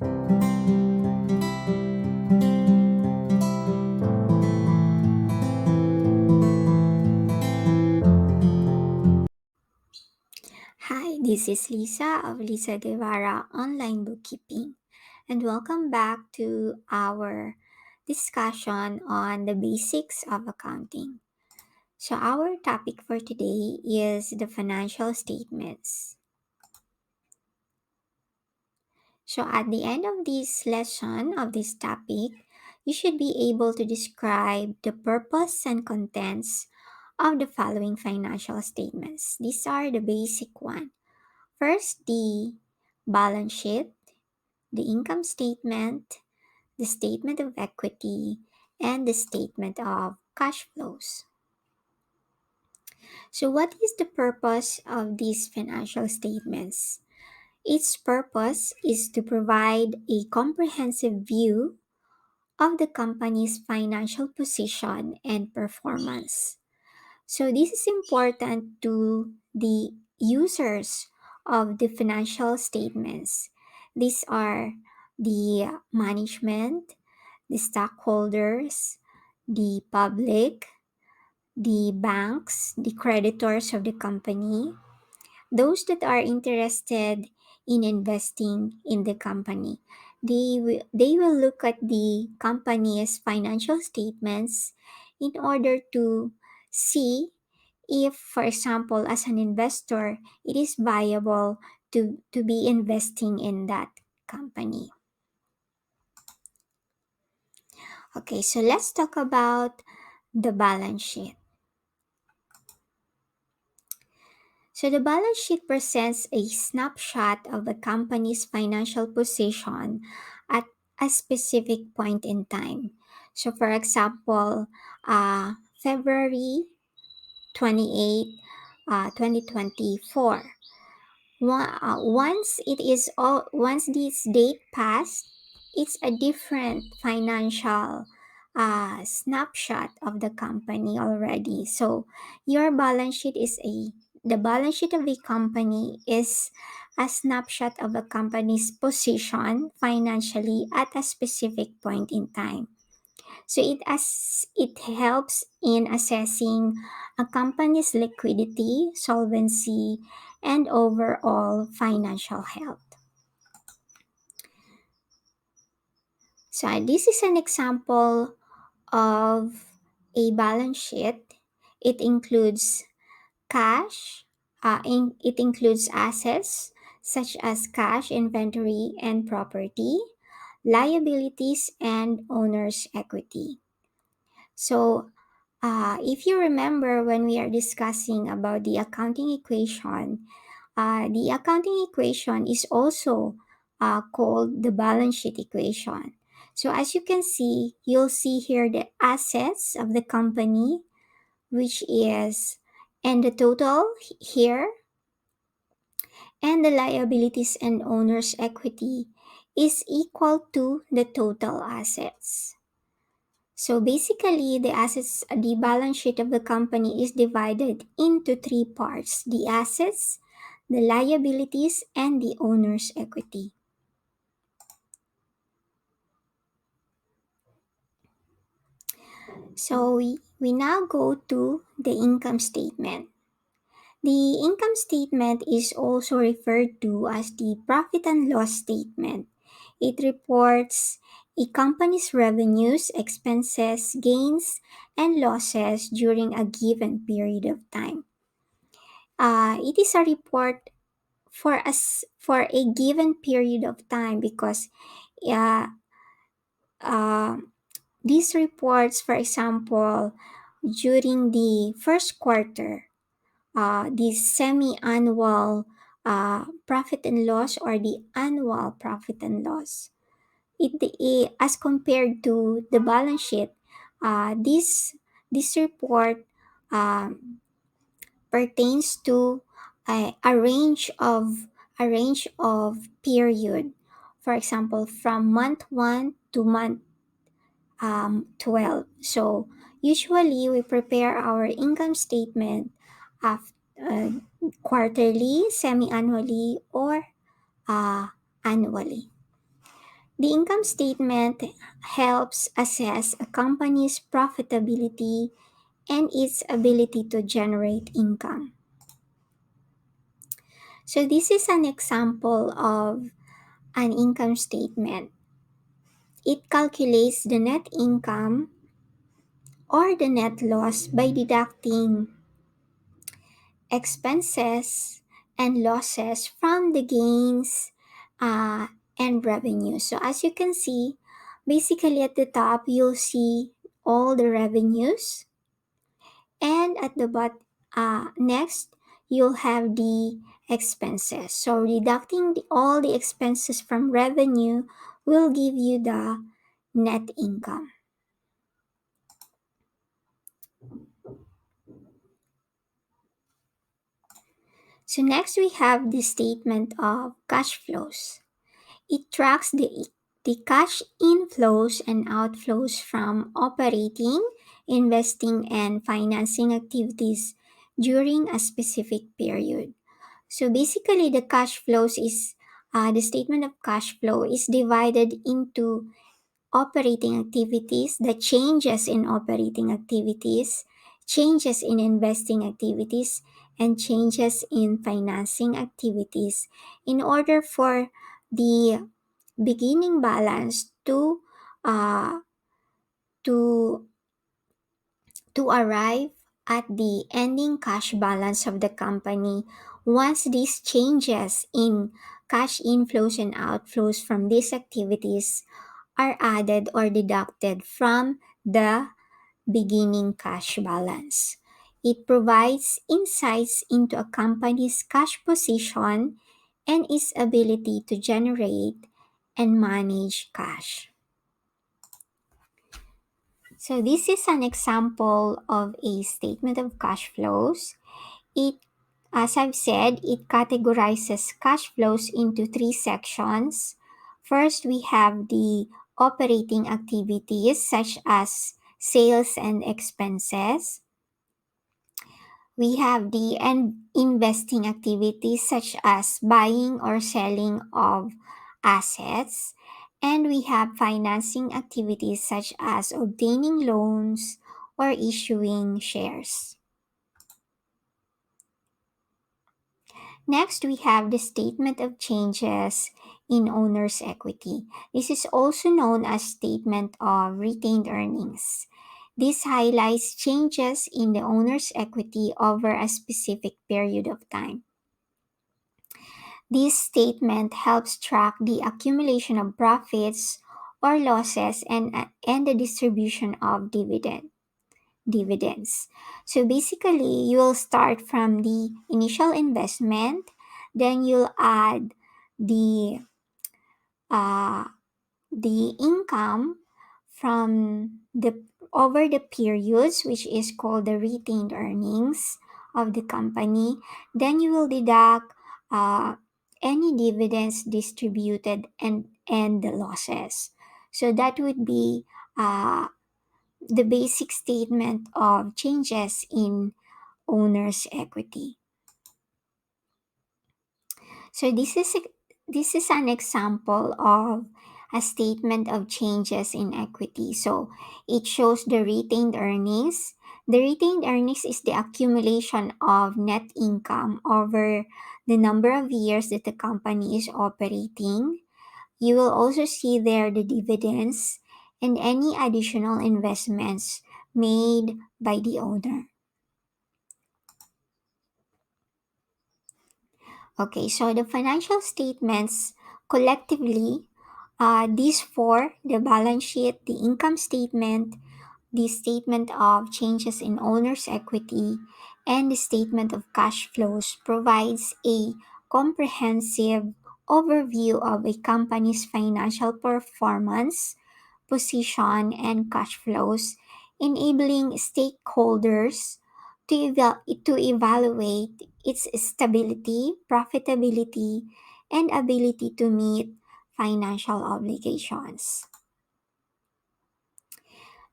Hi, this is Lisa of Lisa Guevara Online Bookkeeping, and welcome back to our discussion on the basics of accounting. So, our topic for today is the financial statements. So, at the end of this lesson of this topic, you should be able to describe the purpose and contents of the following financial statements. These are the basic one. First, the balance sheet, the income statement, the statement of equity, and the statement of cash flows. So, what is the purpose of these financial statements? Its purpose is to provide a comprehensive view of the company's financial position and performance. So, this is important to the users of the financial statements. These are the management, the stockholders, the public, the banks, the creditors of the company, those that are interested in investing in the company. They will look at the company's financial statements in order to see if, for example, as an investor, it is viable to be investing in that company. Okay, so let's talk about the balance sheet. So the balance sheet presents a snapshot of the company's financial position at a specific point in time. So for example, February 28, 2024. Once this date passed, it's a different financial snapshot of the company already. So your balance sheet is the balance sheet of the company is a snapshot of a company's position financially at a specific point in time. So it helps in assessing a company's liquidity, solvency, and overall financial health. So this is an example of a balance sheet. It includes cash, it includes assets such as cash, inventory, and property, liabilities, and owner's equity. So if you remember when we are discussing about the accounting equation, the accounting equation is also called the balance sheet equation. So as you can see, you'll see here the assets of the company, which is, and the total here, and the liabilities and owner's equity is equal to the total assets. So basically, the balance sheet of the company is divided into three parts: the assets, the liabilities, and the owner's equity. So we now go to the income statement. The income statement is also referred to as the profit and loss statement. It reports a company's revenues, expenses, gains, and losses during a given period of time. It is a report for a given period of time because uh, uh, these reports, for example, during the first quarter, the semi-annual profit and loss or the annual profit and loss. As compared to the balance sheet, this report pertains to a range of period. For example, from month 1 to month 12. So usually we prepare our income statement after quarterly, semi-annually, or annually. The income statement helps assess a company's profitability and its ability to generate income. So, this is an example of an income statement. It calculates the net income or the net loss by deducting expenses and losses from the gains and revenue. So as you can see, basically at the top, you'll see all the revenues, and at the next, you'll have the expenses. So deducting all the expenses from revenue will give you the net income. So next we have the statement of cash flows. It tracks the cash inflows and outflows from operating, investing, and financing activities during a specific period. So basically, the statement of cash flow is divided into operating activities, the changes in operating activities, changes in investing activities, and changes in financing activities in order for the beginning balance uh, to to arrive at the ending cash balance of the company. Once these changes in cash inflows and outflows from these activities are added or deducted from the beginning cash balance. It provides insights into a company's cash position and its ability to generate and manage cash. So this is an example of a statement of cash flows. It, as I've said, it categorizes cash flows into three sections. First, we have the operating activities such as sales and expenses. We have the investing activities such as buying or selling of assets. And we have financing activities such as obtaining loans or issuing shares. Next, we have the statement of changes in owner's equity. This is also known as statement of retained earnings. This highlights changes in the owner's equity over a specific period of time. This statement helps track the accumulation of profits or losses and the distribution of dividends. So basically, you'll start from the initial investment, then you'll add the uh, the income from the over the periods, which is called the retained earnings of the company. Then you will deduct uh, any dividends distributed and the losses. So that would be the basic statement of changes in owner's equity. So this is an example of a statement of changes in equity. So it shows the retained earnings. The retained earnings is the accumulation of net income over the number of years that the company is operating. You will also see there the dividends and any additional investments made by the owner. Okay, so the financial statements collectively, these four, the balance sheet, the income statement, the statement of changes in owner's equity, and the statement of cash flows provides a comprehensive overview of a company's financial performance, position, and cash flows, enabling stakeholders to evaluate its stability, profitability, and ability to meet financial obligations.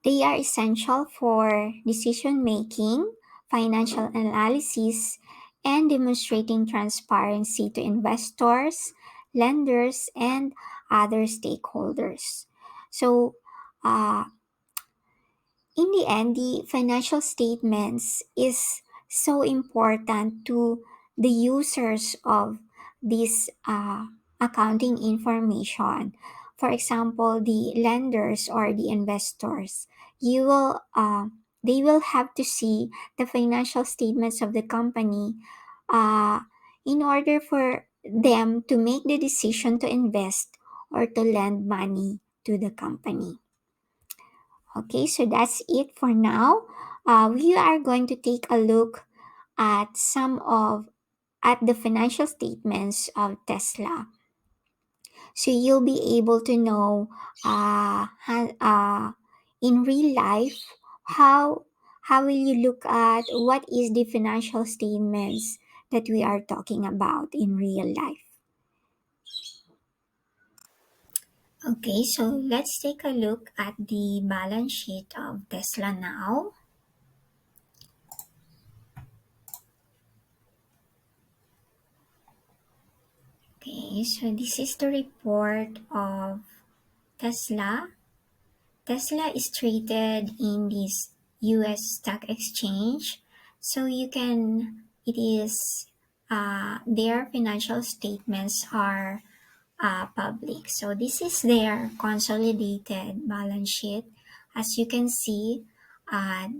They are essential for decision making, financial analysis, and demonstrating transparency to investors, lenders, and other stakeholders. So, uh, in the end, the financial statements is so important to the users of this accounting information. For example, the lenders or the investors, you will they will have to see the financial statements of the company uh, in order for them to make the decision to invest or to lend money to the company. Okay, so that's it for now. We are going to take a look at at the financial statements of Tesla. So you'll be able to know in real life how will you look at what is the financial statements that we are talking about in real life. Okay, so let's take a look at the balance sheet of Tesla now. Okay, so this is the report of Tesla. Tesla is traded in this US stock exchange. So it is, their financial statements are public. So this is their consolidated balance sheet. As you can see, it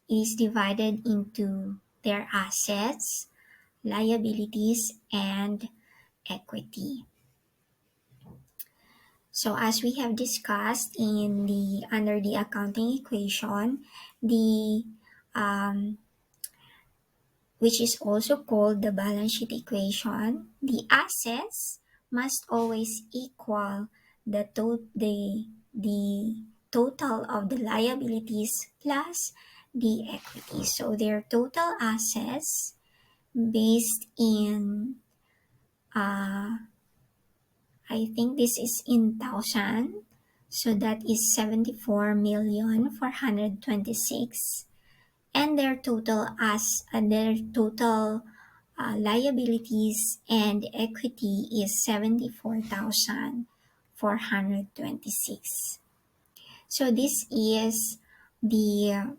is divided into their assets, liabilities, and equity. So as we have discussed in the under the accounting equation, the which is also called the balance sheet equation, the assets must always equal the total of the liabilities plus the equity. So their total assets based in I think this is in thousand. So that is 74,426, and their total liabilities and equity is 74,426. So this is the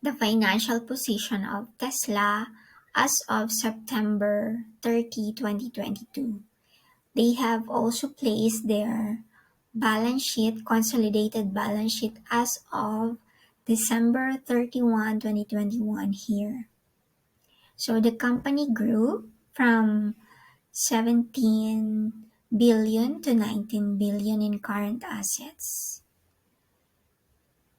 the financial position of Tesla as of September 30, 2022. They have also placed their consolidated balance sheet as of December 31, 2021 here. So the company grew from 17 billion to 19 billion in current assets,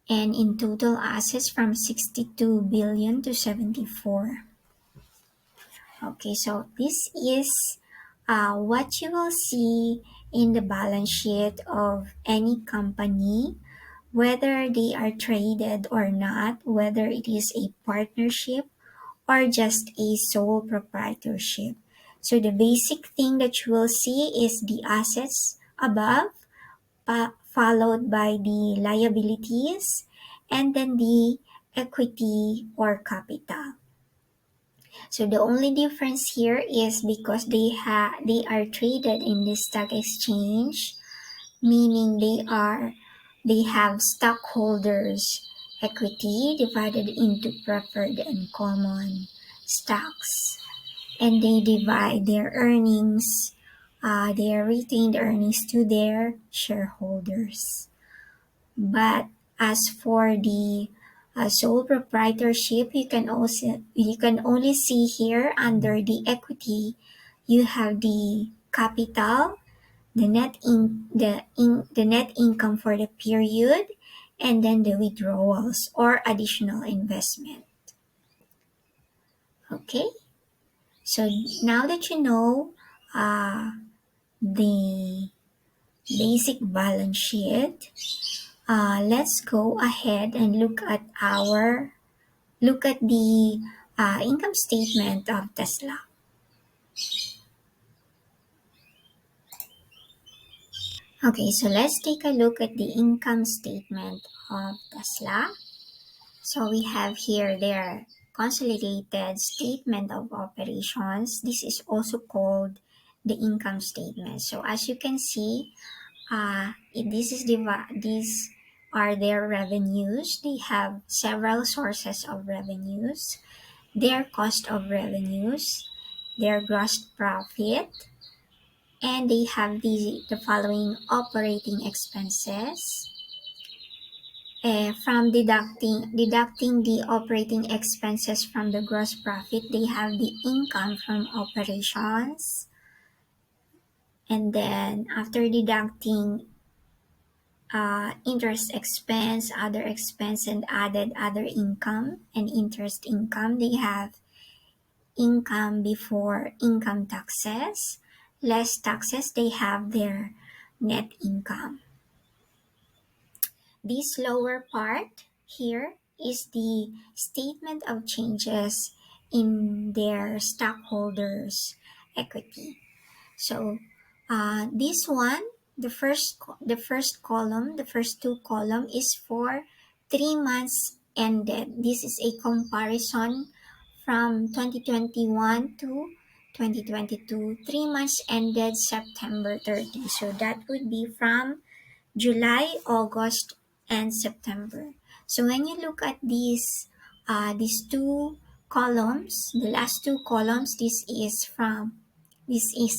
and in total assets from 62 billion to 74. Okay, so this is what you will see in the balance sheet of any company, whether they are traded or not, whether it is a partnership or just a sole proprietorship. So the basic thing that you will see is the assets above, followed by the liabilities, and then the equity or capital. So the only difference here is because they are traded in the stock exchange, meaning they have stockholders equity divided into preferred and common stocks, and they divide their earnings, their retained earnings to their shareholders. But as for the sole proprietorship, you can only see here under the equity, you have the capital, the net income for the period, and then the withdrawals or additional investment. Okay, so now that you know the basic balance sheet, let's go ahead and look at the income statement of Tesla. Okay, so let's take a look at the income statement of Tesla. So we have here their consolidated statement of operations. This is also called the income statement. So as you can see, these are their revenues. They have several sources of revenues, their cost of revenues, their gross profit, and they have the following operating expenses. From deducting the operating expenses from the gross profit, they have the income from operations, and then after deducting interest expense, other expense, and added other income and interest income, they have income before income taxes. Less taxes, they have their net income. This lower part here is the statement of changes in their stockholders' equity. So this one, the first two column is for 3 months ended. This is a comparison from 2021 to 2022. 3 months ended September 30. So that would be from July, August, and September. So when you look at these two columns, the last two columns, this is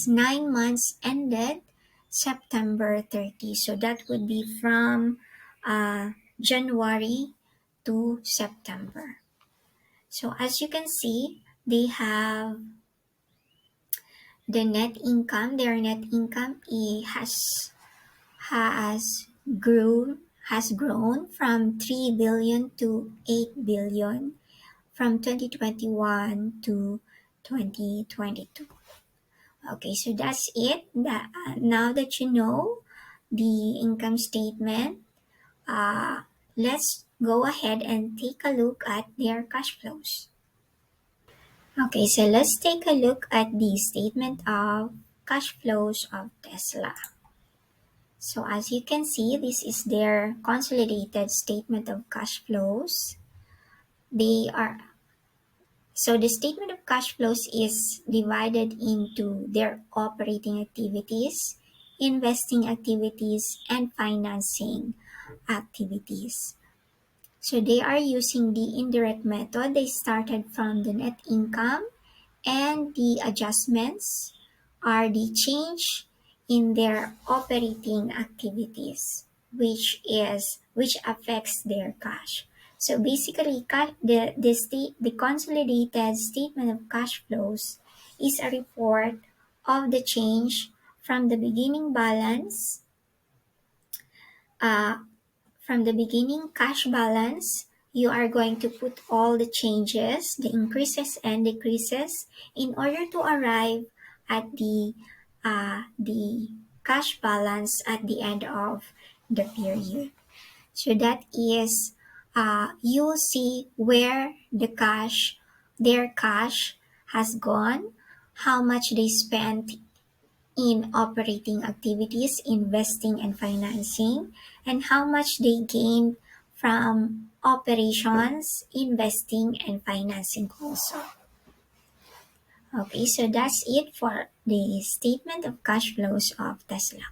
9 months ended September 30. So that would be from January to September. So as you can see, they have the net income. Their net income has grown from 3 billion to 8 billion from 2021 to 2022. Okay, so that's it. Now that you know the income statement, let's go ahead and take a look at their cash flows. Okay, so let's take a look at the statement of cash flows of Tesla. So as you can see, this is their consolidated statement of cash flows. They are So the statement of cash flows is divided into their operating activities, investing activities, and financing activities. So they are using the indirect method. They started from the net income, and the adjustments are the change in their operating activities, which affects their cash. So basically, the consolidated statement of cash flows is a report of the change from the beginning balance, uh, from the beginning cash balance. You are going to put all the changes, the increases and decreases, in order to arrive at the cash balance at the end of the period. So that is, you will see where their cash has gone, how much they spent in operating activities, investing and financing, and how much they gained from operations, investing and financing also. Okay, so that's it for the statement of cash flows of Tesla.